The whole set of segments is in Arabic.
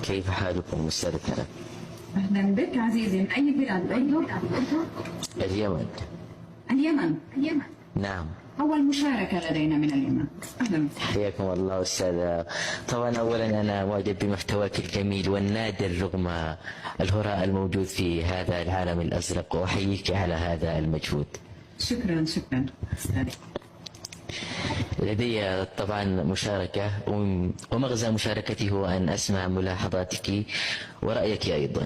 كيف حالكم أستاذ كرم؟ أهلا بك عزيزي، من أي بلاد أنت؟ اليمن. اليمن. نعم. أول مشاركة لدينا من اليمن. أهلا. حياكم الله أستاذ. طبعا أولا أنا معجب بمحتواك الجميل والنادر رغم الهراء الموجود في هذا العالم الأزرق، وأحييك على هذا المجهود. شكرا أستاذي. لدي طبعا مشاركة، ومغزى مشاركتي هو أن أسمع ملاحظاتك ورأيك أيضا.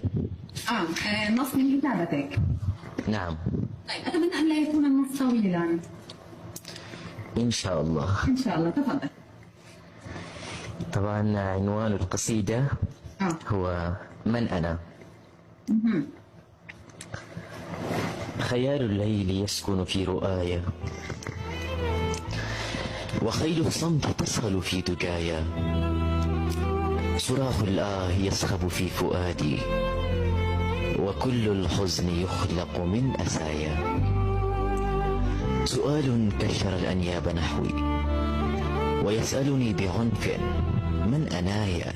نص من كتابتك. نعم. طيب، أتمنى أن لا يكون النص طويلا. إن شاء الله. إن شاء الله، تفضل. طبعا عنوان القصيدة هو من أنا. خيال الليل يسكن في رؤايا، وخيل الصمت تصهل في دجايا، صراخ الآه يصخب في فؤادي، وكل الحزن يخلق من أسايا. سؤال كشر الأنياب نحوي، ويسألني بعنف من أنايا.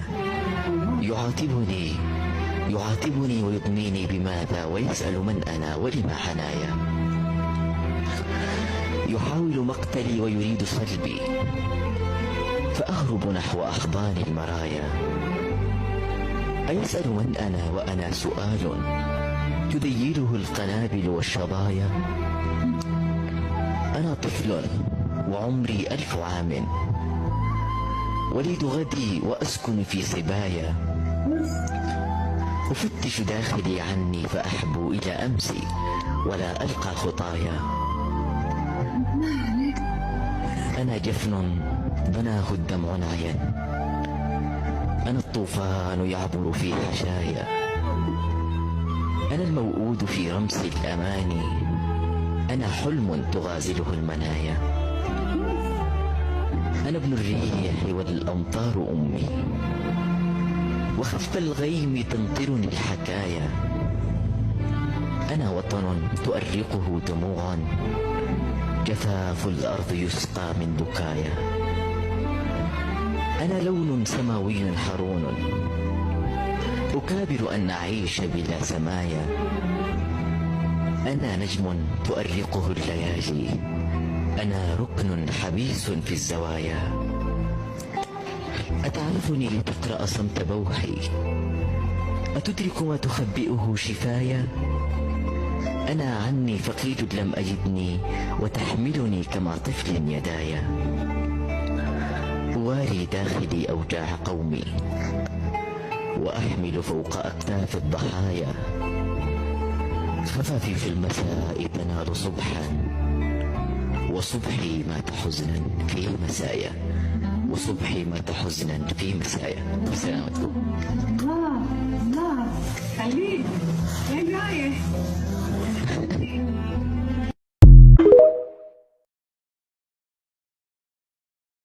يعاتبني ويضنيني بماذا، ويسأل من أنا ولما حنايا. يحاول مقتلي ويريد صلبي، فأهرب نحو أحضان المرايا. أيسأل من أنا وأنا سؤال تذيله القنابل والشظايا. أنا طفل وعمري 1000 عام، وليد غدي وأسكن في صبايا. أفتش داخلي عني فأحبو إلى أمسي، ولا ألقى خطايا. أنا جفن بناه الدمع نعيا، أنا الطوفان يعبر في حشايا. أنا الموؤود في رمس الأماني، أنا حلم تغازله المنايا. أنا ابن الريح والأمطار أمي، وخلف الغيم تمطرني الحكايا. أنا وطن تؤرقه دموع، جفاف الأرض يسقى من بكايا. أنا لون سماوي حرون، أكابر أن أعيش بلا سمايا. أنا نجم تؤرقه الليالي، أنا ركن حبيس في الزوايا. أتعرفني لتقرأ صمت بوحي، أتدرك ما تخبئه شفايا. أنا عني فقيد لم أجدني، وتحملني كما طفل يدايا. أواري داخلي أوجاع قومي، وأحمل فوق أكتاف الضحايا. خفافي في المساء تنال صبحا، وصبحي مات حزنا في مسايا. وصبحي مات حزنا في مسايا. بسلامتكم. الله خليك، وين رايح؟